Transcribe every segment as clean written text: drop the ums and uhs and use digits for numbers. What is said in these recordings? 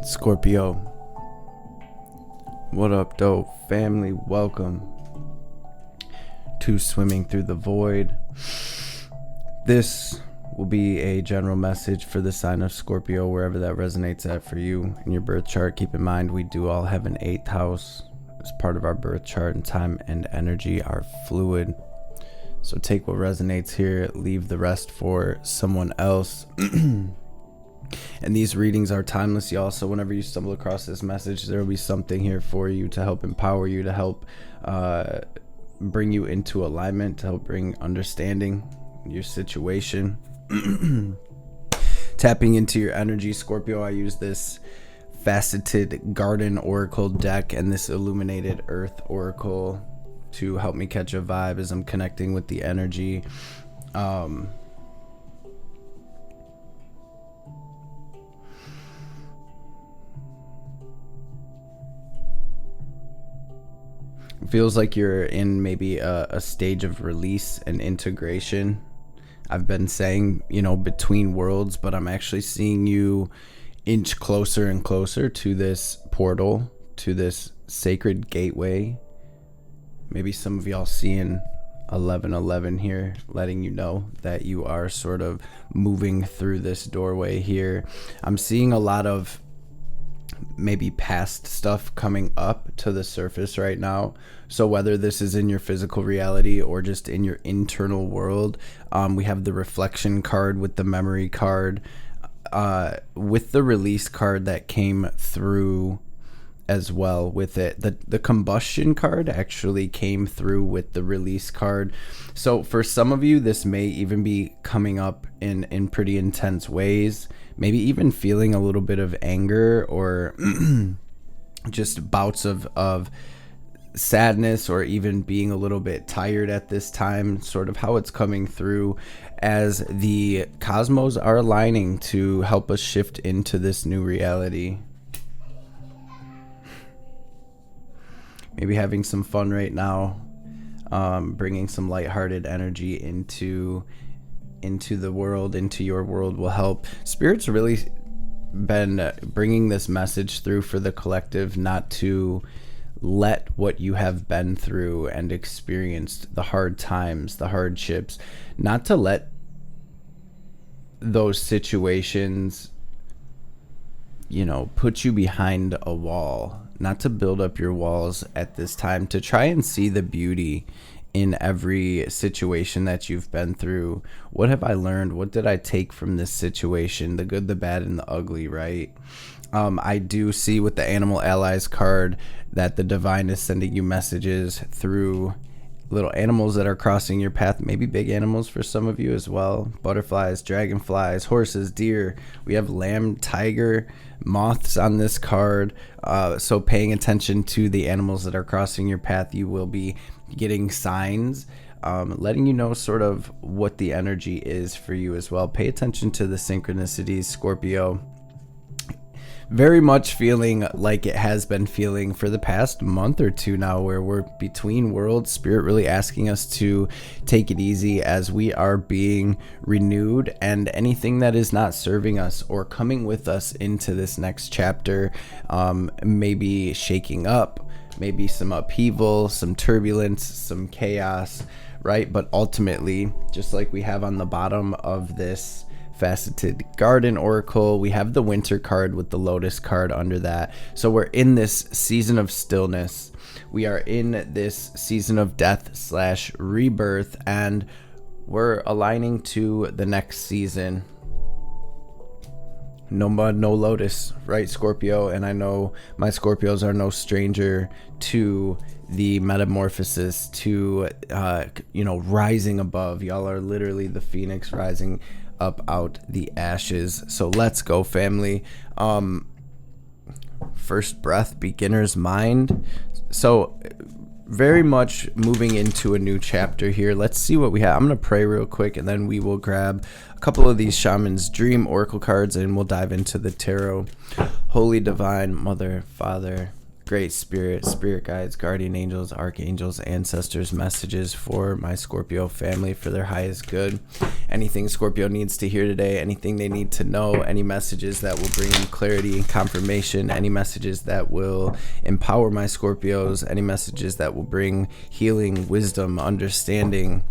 Scorpio, what up, dope family? Welcome to Swimming Through the Void. This will be a general message for the sign of Scorpio, wherever that resonates at for you in your birth chart. Keep in mind, we do all have an 8th house as part of our birth chart, and time and energy are fluid. So take what resonates here, leave the rest for someone else. And these readings are timeless, y'all. So whenever you stumble across this message, there will be something here for you to help empower you, to help bring you into alignment, to help bring understanding your situation. Tapping into your energy, Scorpio, I use this faceted garden oracle deck and this illuminated earth oracle to help me catch a vibe as I'm connecting with the energy. Feels like you're in maybe a stage of release and integration. I've been saying, between worlds, but I'm actually seeing you inch closer and closer to this portal, to this sacred gateway. Maybe some of y'all seeing 1111 here, letting you know that you are sort of moving through this doorway here. I'm seeing a lot of maybe past stuff coming up to the surface right now. So whether this is in your physical reality or just in your internal world, we have the reflection card with the memory card, with the release card that came through as well with it. The combustion card actually came through with the release card. So for some of you, this may even be coming up in pretty intense ways, maybe even feeling a little bit of anger or just bouts of sadness, or even being a little bit tired at this time, sort of how it's coming through as the cosmos are aligning to help us shift into this new reality. Maybe having some fun right now, bringing some lighthearted energy into the world, into your world will help. Spirit's really been bringing this message through for the collective, not to let what you have been through and experienced, the hard times, the hardships, not to let those situations, put you behind a wall, not to build up your walls at this time, to try and see the beauty in every situation that you've been through. What have I learned? What did I take from this situation? The good, the bad, and the ugly, right? I do see with the Animal Allies card that the divine is sending you messages through little animals that are crossing your path, maybe big animals for some of you as well. Butterflies, dragonflies, horses, deer. We have lamb, tiger, moths on this card. So paying attention to the animals that are crossing your path, you will be getting signs, letting you know sort of what the energy is for you as well. Pay attention to the synchronicities, Scorpio. Very much feeling like it has been feeling for the past month or two now, where we're between worlds. Spirit really asking us to take it easy as we are being renewed, and anything that is not serving us or coming with us into this next chapter, maybe shaking up, maybe some upheaval, some turbulence, some chaos, right? But ultimately, just like we have on the bottom of this faceted garden oracle, we have the winter card with the lotus card under that. So we're in this season of stillness. We are in this season of death / rebirth, and we're aligning to the next season. No mud, no lotus, right, Scorpio? And I know my Scorpios are no stranger to the metamorphosis, to rising above. Y'all are literally the phoenix rising up out the ashes. So let's go, family. First breath, beginner's mind. So very much moving into a new chapter here. Let's see what we have. I'm going to pray real quick, and then we will grab a couple of these Shaman's Dream Oracle cards, and we'll dive into the tarot. Holy Divine Mother, Father, Great spirit guides, guardian angels, archangels, ancestors, messages for my Scorpio family for their highest good. Anything Scorpio needs to hear today, anything they need to know, any messages that will bring them clarity and confirmation, any messages that will empower my Scorpios, any messages that will bring healing, wisdom, understanding,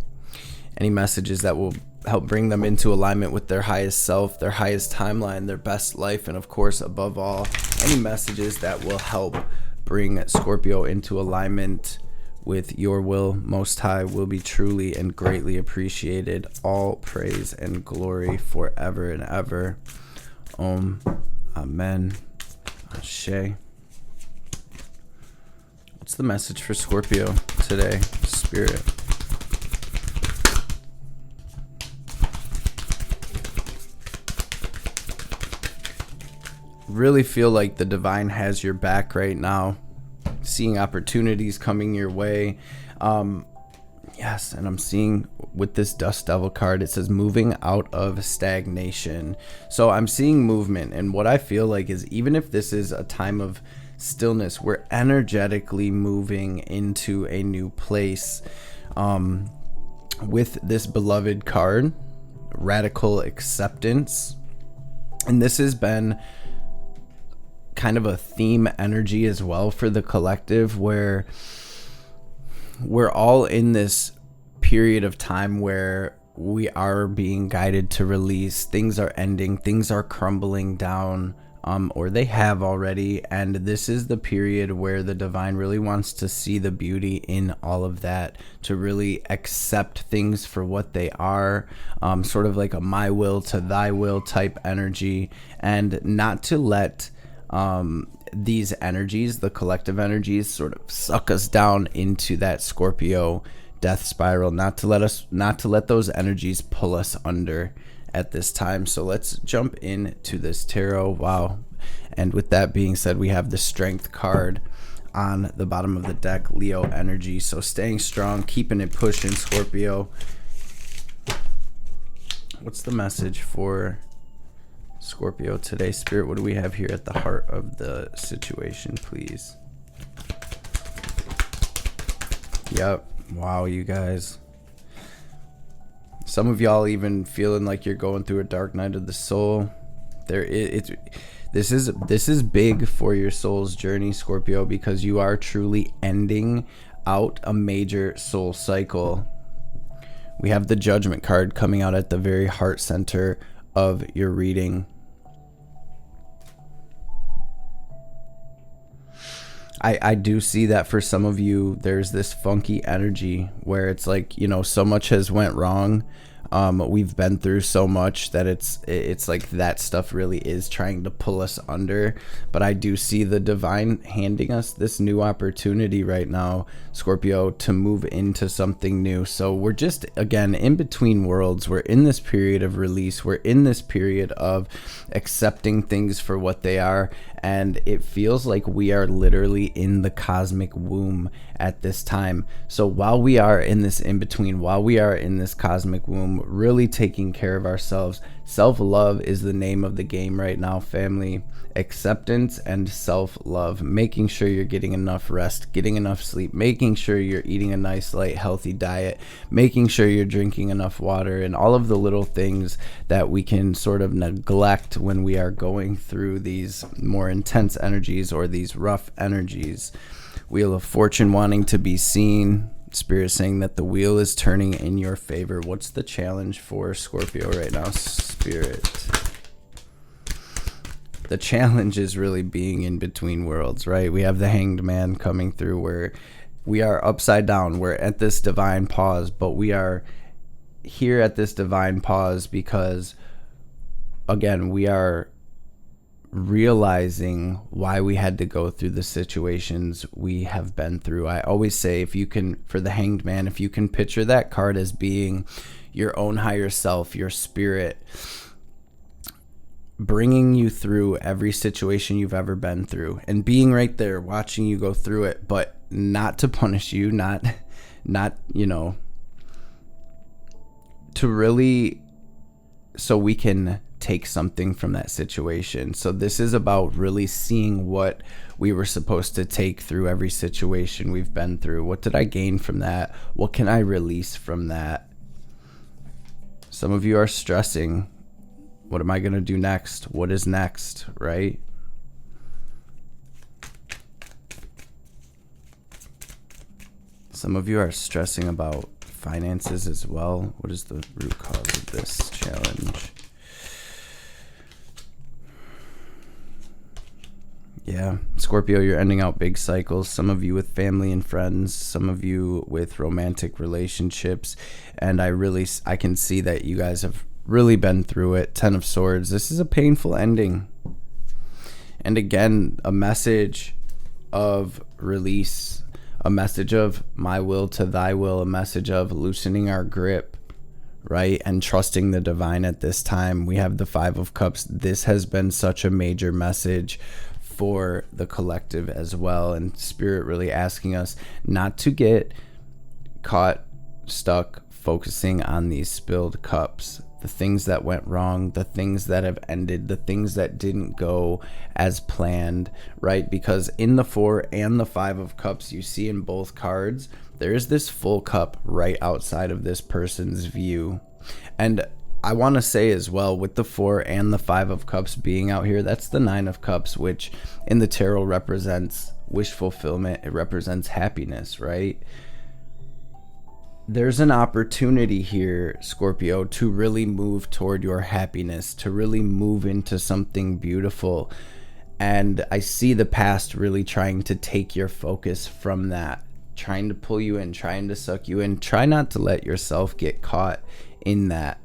any messages that will help bring them into alignment with their highest self, their highest timeline, their best life, and of course, above all, any messages that will help bring Scorpio into alignment with your will, Most High, will be truly and greatly appreciated. All praise and glory forever and ever. Om. Amen. Ashe. What's the message for Scorpio today, Spirit? Really feel like the divine has your back right now. Seeing opportunities coming your way. Yes, and I'm seeing with this Dust Devil card, it says moving out of stagnation. So I'm seeing movement, and what I feel like is even if this is a time of stillness, we're energetically moving into a new place. With this beloved card, radical acceptance. And this has been kind of a theme energy as well for the collective, where we're all in this period of time where we are being guided to release. Things are ending, things are crumbling down, or they have already, and this is the period where the divine really wants to see the beauty in all of that, to really accept things for what they are, sort of like a my will to thy will type energy, and not to let these energies, the collective energies, sort of suck us down into that Scorpio death spiral, not to let those energies pull us under at this time. So let's jump into this tarot. Wow. And with that being said, we have the Strength card on the bottom of the deck, Leo energy. So staying strong, keeping it pushing, Scorpio. What's the message for Scorpio today, Spirit? What do we have here at the heart of the situation, please? Yep. Wow, you guys. Some of y'all even feeling like you're going through a dark night of the soul. This is big for your soul's journey, Scorpio, because you are truly ending out a major soul cycle. We have the Judgment card coming out at the very heart center of your reading. I do see that for some of you, there's this funky energy where it's like, so much has went wrong. We've been through so much that it's like that stuff really is trying to pull us under. But I do see the divine handing us this new opportunity right now, Scorpio, to move into something new. So we're just, again, in between worlds. We're in this period of release. We're in this period of accepting things for what they are. And it feels like we are literally in the cosmic womb at this time. So while we are in this in-between, while we are in this cosmic womb, really taking care of ourselves, self-love is the name of the game right now, family. Acceptance and self-love, making sure you're getting enough rest, getting enough sleep, making sure you're eating a nice, light, healthy diet, making sure you're drinking enough water, and all of the little things that we can sort of neglect when we are going through these more intense energies or these rough energies. Wheel of Fortune wanting to be seen. Spirit saying that the wheel is turning in your favor. What's the challenge for Scorpio right now, Spirit? The challenge is really being in between worlds, right? We have the Hanged Man coming through where we are upside down. We're at this divine pause, but we are here at this divine pause because, again, we are realizing why we had to go through the situations we have been through. I always say, if you can, for the Hanged Man, if you can picture that card as being your own higher self, your spirit, bringing you through every situation you've ever been through and being right there watching you go through it, but not to punish you, not to really, so we can take something from that situation. So this is about really seeing what we were supposed to take through every situation we've been through. What did I gain from that? What can I release from that? Some of you are stressing. What am I going to do next? What is next, right? Some of you are stressing about finances as well. What is the root cause of this challenge? Yeah, Scorpio, you're ending out big cycles. Some of you with family and friends, some of you with romantic relationships. And I can see that you guys have really been through it. 10 of Swords. This is a painful ending. And again, a message of release, a message of my will to thy will, a message of loosening our grip, right? And trusting the divine at this time. We have the 5 of Cups. This has been such a major message for the collective as well, and Spirit really asking us not to get caught stuck focusing on these spilled cups, the things that went wrong, the things that have ended, the things that didn't go as planned, right? Because in the 4 and the 5 of Cups, you see in both cards, there's this full cup right outside of this person's view. And I want to say as well, with the 4 and the 5 of Cups being out here, that's the 9 of Cups, which in the tarot represents wish fulfillment. It represents happiness, right? There's an opportunity here, Scorpio, to really move toward your happiness, to really move into something beautiful. And I see the past really trying to take your focus from that, trying to pull you in, trying to suck you in. Try not to let yourself get caught in that.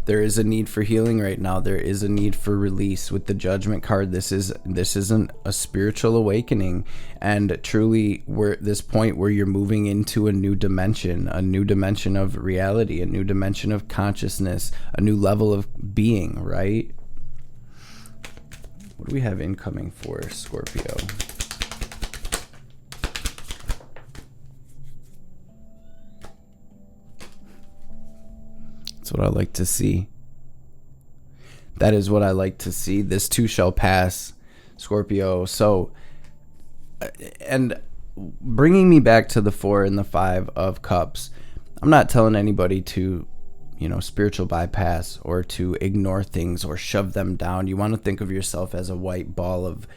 There is a need for healing right now. There is a need for release. With the Judgment card, this isn't a spiritual awakening, and truly we're at this point where you're moving into a new dimension of reality, a new dimension of consciousness, a new level of being, right? What do we have incoming for Scorpio? That's what I like to see. That is what I like to see. This too shall pass, Scorpio. So, and bringing me back to the 4 and the 5 of Cups, I'm not telling anybody to, spiritual bypass or to ignore things or shove them down. You want to think of yourself as a white ball of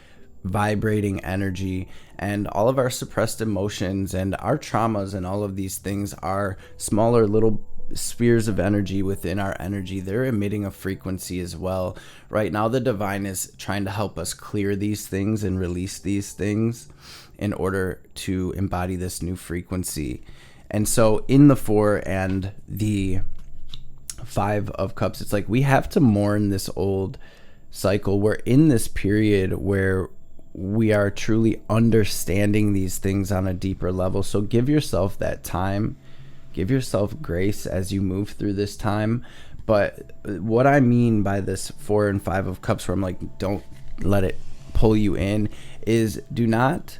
vibrating energy, and all of our suppressed emotions and our traumas and all of these things are smaller little spheres of energy within our energy. They're emitting a frequency as well. Right now, the divine is trying to help us clear these things and release these things in order to embody this new frequency. And so in the 4 and the 5 of Cups, it's like we have to mourn this old cycle. We're in this period where we are truly understanding these things on a deeper level. So give yourself that time. Give yourself grace as you move through this time. But what I mean by this 4 and 5 of Cups, where I'm like, don't let it pull you in, is do not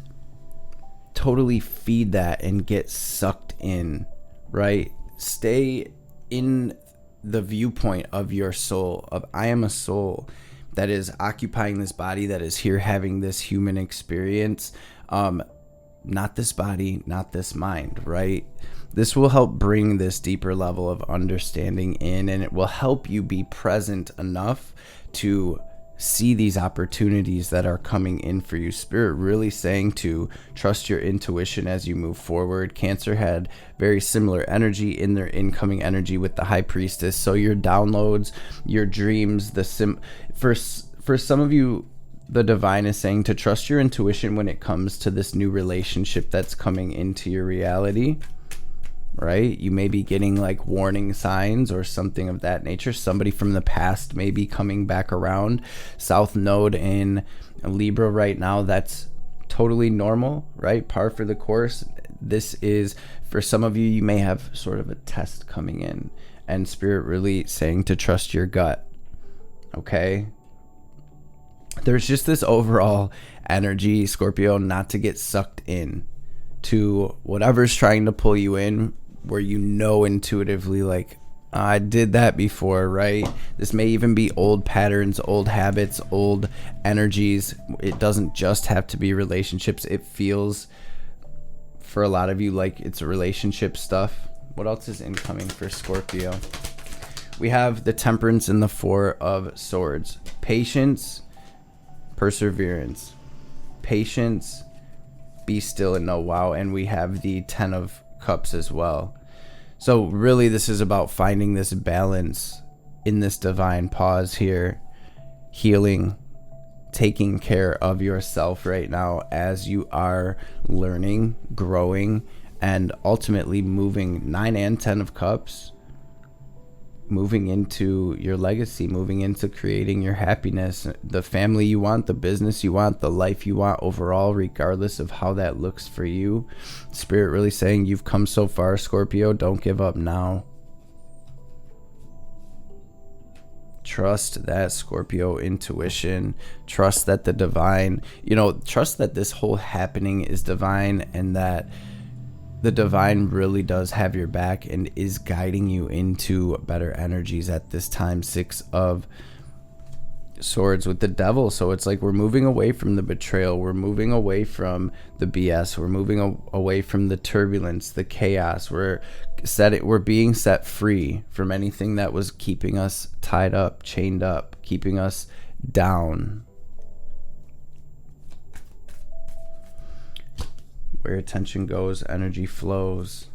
totally feed that and get sucked in, right? Stay in the viewpoint of your soul, of I am a soul that is occupying this body, that is here having this human experience. Not this body, not this mind, right? This will help bring this deeper level of understanding in, and it will help you be present enough to see these opportunities that are coming in for you. Spirit really saying to trust your intuition as you move forward. Cancer had very similar energy in their incoming energy with the High Priestess. So your downloads, your dreams, for some of you, the divine is saying to trust your intuition when it comes to this new relationship that's coming into your reality, right? You may be getting like warning signs or something of that nature. Somebody from the past may be coming back around. South Node in Libra right now, that's totally normal, right? Par for the course. This is, for some of you, you may have sort of a test coming in, and Spirit really saying to trust your gut, okay? There's just this overall energy, Scorpio, not to get sucked in to whatever's trying to pull you in, where intuitively, like, I did that before, right? This may even be old patterns, old habits, old energies. It doesn't just have to be relationships. It feels for a lot of you like it's relationship stuff. What else is incoming for Scorpio? We have the Temperance and the Four of Swords. Patience, perseverance. Patience, be still and know wow. And we have the Ten of Cups as well. So really this is about finding this balance in this divine pause here, healing, taking care of yourself right now as you are learning, growing, and ultimately moving 9 and 10 of Cups, moving into your legacy, moving into creating your happiness, the family you want, the business you want, the life you want overall, regardless of how that looks for you. Spirit really saying you've come so far, Scorpio. Don't give up now. Trust that Scorpio intuition. Trust that the divine, trust that this whole happening is divine, and that the divine really does have your back and is guiding you into better energies at this time. 6 of Swords with the Devil. So it's like we're moving away from the betrayal. We're moving away from the BS. We're moving away from the turbulence, the chaos. We're being set free from anything that was keeping us tied up, chained up, keeping us down. Where attention goes, energy flows.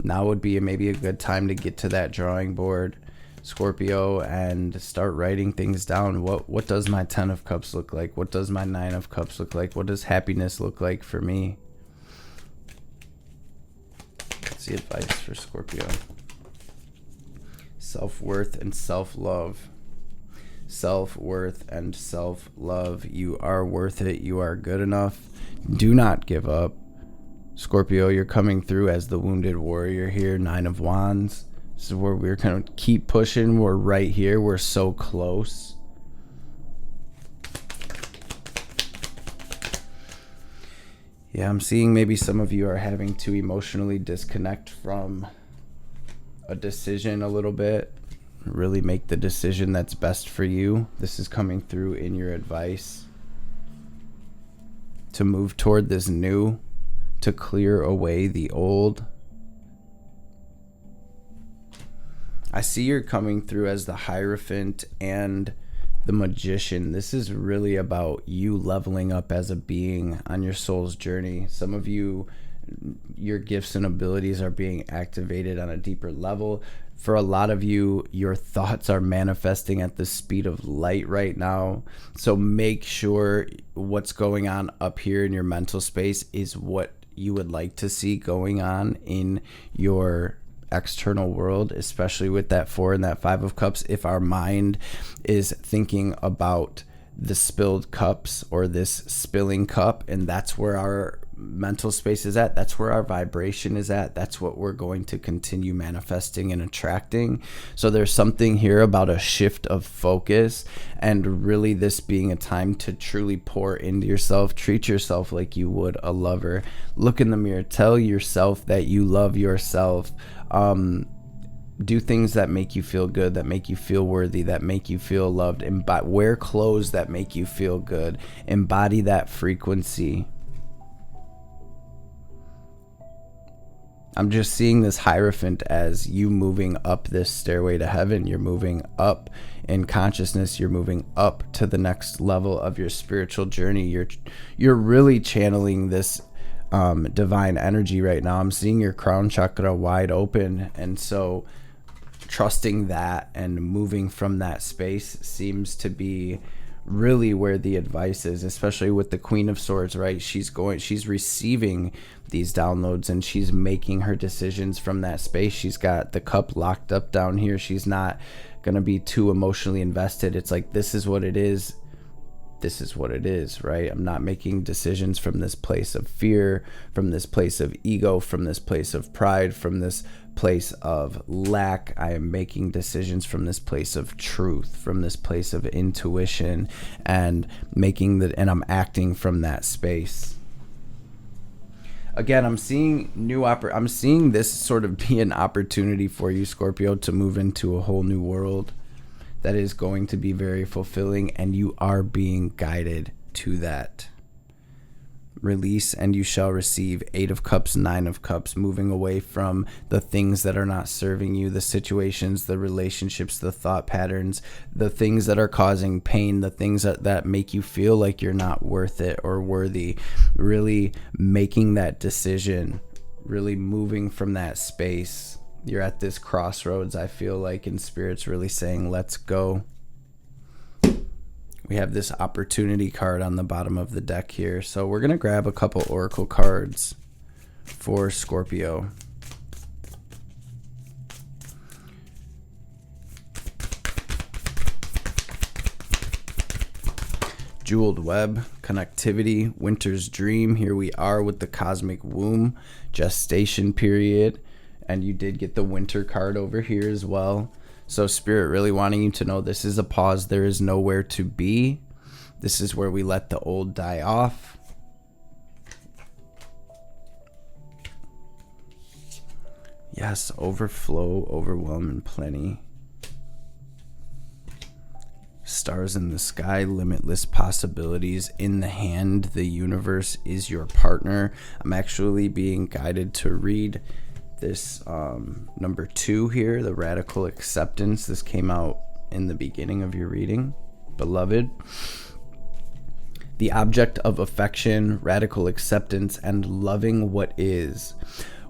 Now would be maybe a good time to get to that drawing board, Scorpio, and start writing things down. What does my 10 of Cups look like? What does my 9 of Cups look like? What does happiness look like for me? What's the advice for Scorpio? Self-worth and self-love. Self-worth and self-love. You are worth it. You are good enough. Do not give up. Scorpio, you're coming through as the wounded warrior here. 9 of Wands. This is where we're going to keep pushing. We're right here. We're so close. Yeah, I'm seeing maybe some of you are having to emotionally disconnect from a decision a little bit. Really make the decision that's best for you. This is coming through in your advice. To move toward this new, to clear away the old. I see you're coming through as the Hierophant and the Magician. This is really about you leveling up as a being on your soul's journey. Some of you, your gifts and abilities are being activated on a deeper level. For a lot of you, your thoughts are manifesting at the speed of light right now. So make sure what's going on up here in your mental space is what you would like to see going on in your external world, especially with that 4 and that 5 of Cups. If our mind is thinking about the spilled cups or this spilling cup, and that's where our mental space is at, that's where our vibration is at, that's what we're going to continue manifesting and attracting. So there's something here about a shift of focus, and really this being a time to truly pour into yourself. Treat yourself like you would a lover. Look in the mirror, tell yourself that you love yourself. Do things that make you feel good, that make you feel worthy, that make you feel loved. Wear clothes that make you feel good. Embody that frequency. I'm just seeing this Hierophant as you moving up this stairway to heaven. You're moving up in consciousness. You're moving up to the next level of your spiritual journey. You're really channeling this divine energy right now. I'm seeing your crown chakra wide open, and so trusting that and moving from that space seems to be really where the advice is, especially with the Queen of Swords, right? She's receiving these downloads and she's making her decisions from that space. She's got the cup locked up down here. She's not going to be too emotionally invested. It's like, this is what it is. This is what it is, right? I'm not making decisions from this place of fear, from this place of ego, from this place of pride, from this place of lack. I am making decisions from this place of truth, from this place of intuition, and I'm acting from that space. Again, I'm seeing I'm seeing this sort of be an opportunity for you, Scorpio, to move into a whole new world that is going to be very fulfilling, and you are being guided to that. Release and you shall receive. 8 of Cups, 9 of Cups, moving away from the things that are not serving you, the situations, the relationships, the thought patterns, the things that are causing pain, the things that make you feel like you're not worth it or worthy. Really making that decision, really moving from that space. You're at this crossroads, I feel like, and Spirit's really saying, let's go. We have this opportunity card on the bottom of the deck here. So we're going to grab a couple oracle cards for Scorpio. Jeweled web, connectivity, winter's dream. Here we are with the cosmic womb, gestation period. And you did get the winter card over here as well. So Spirit really wanting you to know this is a pause. There is nowhere to be. This is where we let the old die off. Yes, overflow, overwhelm, and plenty. Stars in the sky, limitless possibilities in the hand. The universe is your partner. I'm actually being guided to read this number 2 here, the radical acceptance. This came out in the beginning of your reading. Beloved, the object of affection, radical acceptance, and loving what is.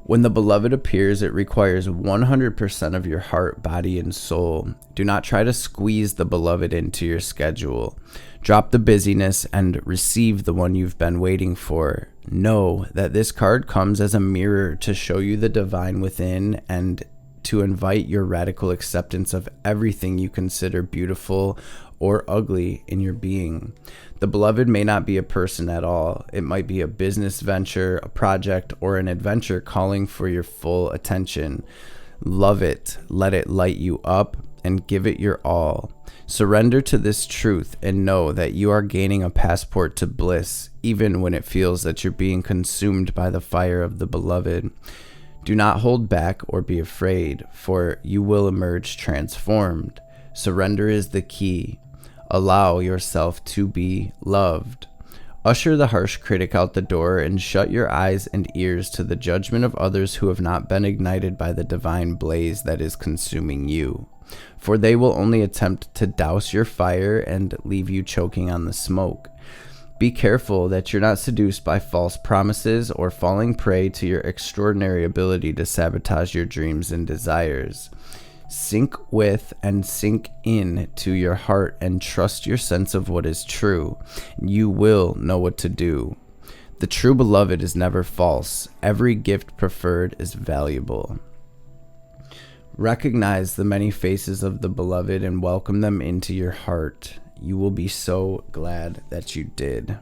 When the beloved appears, it requires 100% of your heart, body, and soul. Do not try to squeeze the beloved into your schedule. Drop the busyness and receive the one you've been waiting for. Know that this card comes as a mirror to show you the divine within and to invite your radical acceptance of everything you consider beautiful or ugly in your being. The beloved may not be a person at all. It might be a business venture, a project, or an adventure calling for your full attention. Love it, let it light you up, and give it your all. Surrender to this truth and know that you are gaining a passport to bliss, even when it feels that you're being consumed by the fire of the beloved. Do not hold back or be afraid, for you will emerge transformed. Surrender is the key. Allow yourself to be loved. Usher the harsh critic out the door and shut your eyes and ears to the judgment of others who have not been ignited by the divine blaze that is consuming you. For they will only attempt to douse your fire and leave you choking on the smoke. Be careful that you're not seduced by false promises or falling prey to your extraordinary ability to sabotage your dreams and desires. Sink with and sink in to your heart and trust your sense of what is true. You will know what to do. The true beloved is never false. Every gift preferred is valuable. Recognize the many faces of the beloved and welcome them into your heart. You will be so glad that you did.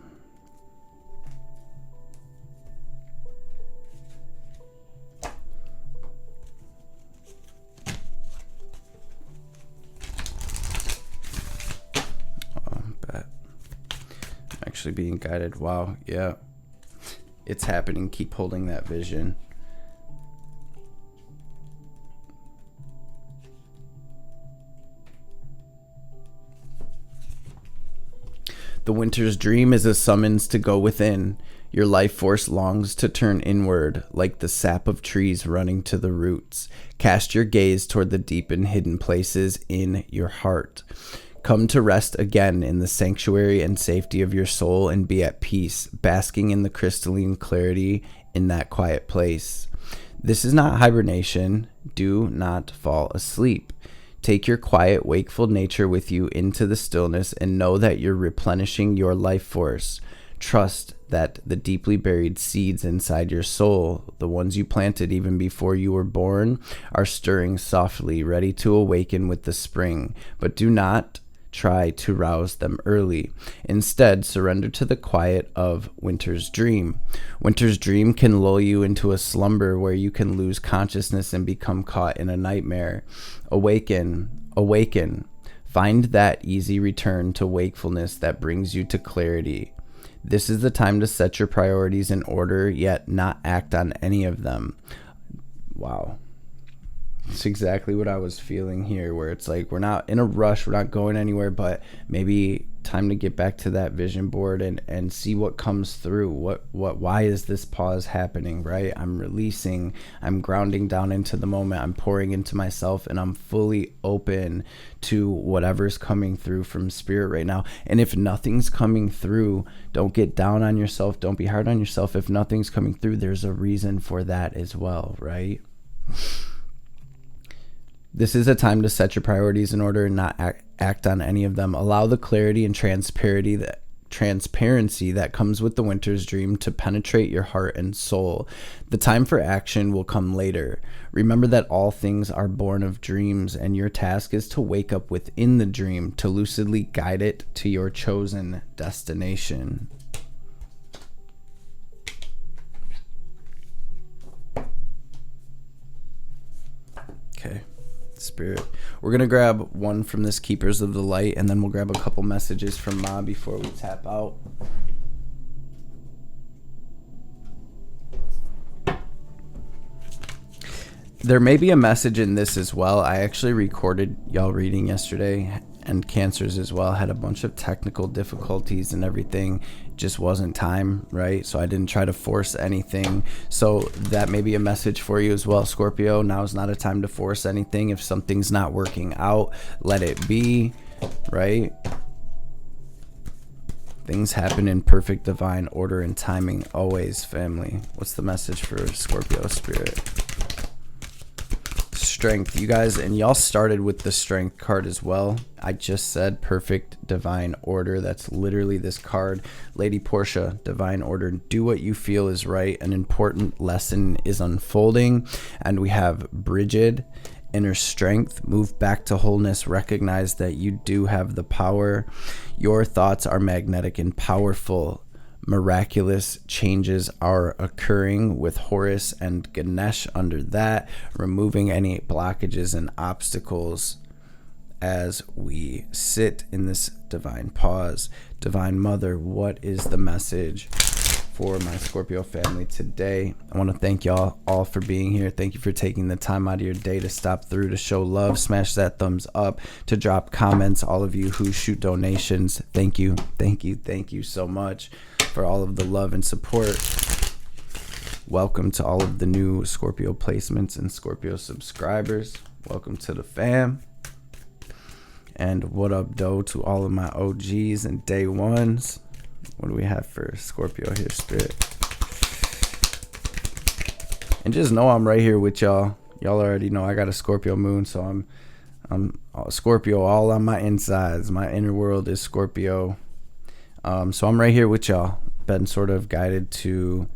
Actually being guided. Wow, yeah, it's happening. Keep holding that vision. The winter's dream is a summons to go within. Your life force longs to turn inward, like the sap of trees running to the roots. Cast your gaze toward the deep and hidden places in your heart. Come to rest again in the sanctuary and safety of your soul and be at peace, basking in the crystalline clarity in that quiet place. This is not hibernation. Do not fall asleep. Take your quiet, wakeful nature with you into the stillness and know that you're replenishing your life force. Trust that the deeply buried seeds inside your soul, the ones you planted even before you were born, are stirring softly, ready to awaken with the spring. But do not try to rouse them early. Instead, surrender to the quiet of winter's dream. Winter's dream can lull you into a slumber where you can lose consciousness and become caught in a nightmare. Awaken, awaken. Find that easy return to wakefulness that brings you to clarity. This is the time to set your priorities in order, yet not act on any of them. Wow. It's exactly what I was feeling here, where it's like we're not in a rush, we're not going anywhere, but maybe time to get back to that vision board and see what comes through. Why is this pause happening, right? I'm releasing, I'm grounding down into the moment, I'm pouring into myself, and I'm fully open to whatever's coming through from spirit right now. And if nothing's coming through, don't get down on yourself, don't be hard on yourself. If nothing's coming through, there's a reason for that as well, right? This is a time to set your priorities in order and not act on any of them. Allow the clarity and transparency that comes with the winter's dream to penetrate your heart and soul. The time for action will come later. Remember that all things are born of dreams, and your task is to wake up within the dream to lucidly guide it to your chosen destination. Okay. Spirit, we're gonna grab one from this Keepers of the Light, and then we'll grab a couple messages from Ma before we tap out. There may be a message in this as well. I actually recorded y'all reading yesterday, and Cancers as well had a bunch of technical difficulties and everything. Just wasn't time, right? So I didn't try to force anything. So that may be a message for you as well, Scorpio. Now is not a time to force anything. If something's not working out, let it be, right? Things happen in perfect divine order and timing always, family. What's the message for Scorpio spirit? Strength, you guys, and y'all started with the Strength card as well. I just said perfect divine order. That's literally this card. Lady Portia, divine order. Do what you feel is right. An important lesson is unfolding. And we have Bridget, inner strength. Move back to wholeness. Recognize that you do have the power. Your thoughts are magnetic and powerful. Miraculous changes are occurring with Horus and Ganesh under that, removing any blockages and obstacles as we sit in this divine pause. Divine Mother, what is the message for my Scorpio family today? I want to thank y'all all for being here. Thank you for taking the time out of your day to stop through, to show love, smash that thumbs up, to drop comments. All of you who shoot donations, thank you so much for all of the love and support. Welcome to all of the new Scorpio placements and Scorpio subscribers. Welcome to the fam. And what up, though, to all of my OGs and day ones. What do we have for Scorpio here, Spirit? And just know I'm right here with y'all. Y'all already know I got a Scorpio moon, so I'm Scorpio all on my insides. My inner world is Scorpio. So I'm right here with y'all. Been sort of guided to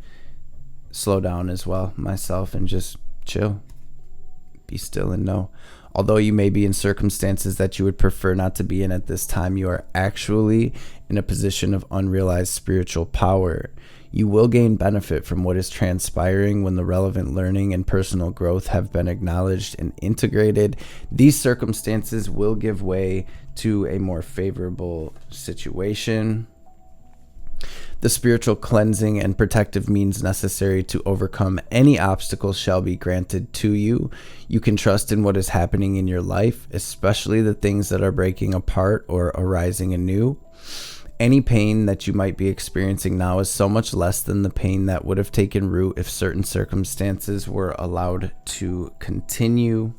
slow down as well myself and just chill. Be still and know. Although you may be in circumstances that you would prefer not to be in at this time, you are actually in a position of unrealized spiritual power. You will gain benefit from what is transpiring when the relevant learning and personal growth have been acknowledged and integrated. These circumstances will give way to a more favorable situation. The spiritual cleansing and protective means necessary to overcome any obstacles shall be granted to you. You can trust in what is happening in your life, especially the things that are breaking apart or arising anew. Any pain that you might be experiencing now is so much less than the pain that would have taken root if certain circumstances were allowed to continue.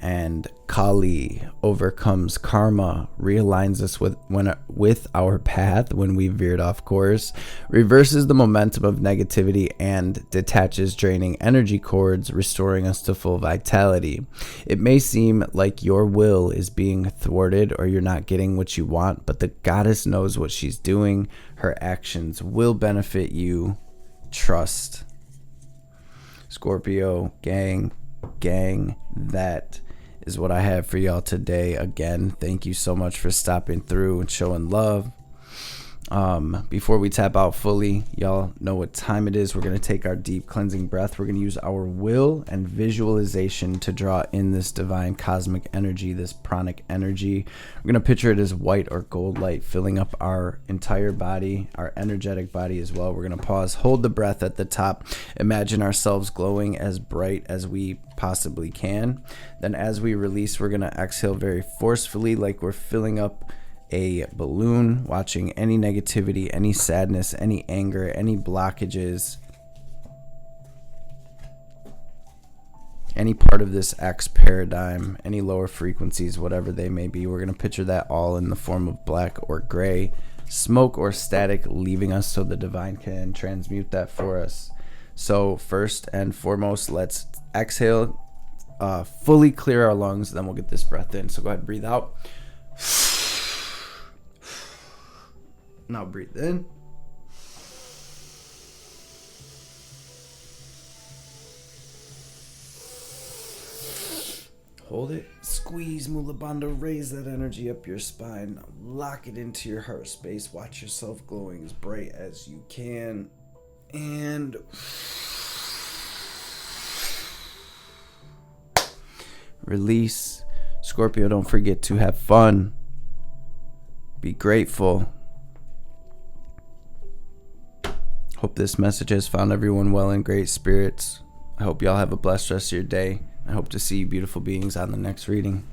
And Kali overcomes karma, realigns us with our path when we veered off course, reverses the momentum of negativity, and detaches draining energy cords, restoring us to full vitality. It may seem like your will is being thwarted or you're not getting what you want, but the goddess knows what she's doing. Her actions will benefit you. Trust. Scorpio gang, that is what I have for y'all today. Again, thank you so much for stopping through and showing love. Before we tap out fully, y'all know what time it is. We're going to take our deep cleansing breath. We're going to use our will and visualization to draw in this divine cosmic energy, this pranic energy. We're going to picture it as white or gold light filling up our entire body, our energetic body as well. We're going to pause, hold the breath at the top, imagine ourselves glowing as bright as we possibly can. Then as we release, we're going to exhale very forcefully, like we're filling up a balloon, watching any negativity, any sadness, any anger, any blockages, any part of this X paradigm, any lower frequencies, whatever they may be. We're going to picture that all in the form of black or gray smoke or static leaving us so the divine can transmute that for us. So first and foremost, let's exhale, fully clear our lungs, then we'll get this breath in. So go ahead, breathe out. Now breathe in. Hold it. Squeeze Mula Bandha. Raise that energy up your spine. Lock it into your heart space. Watch yourself glowing as bright as you can. And release. Scorpio, don't forget to have fun. Be grateful. Hope this message has found everyone well in great spirits. I hope y'all have a blessed rest of your day. I hope to see you beautiful beings on the next reading.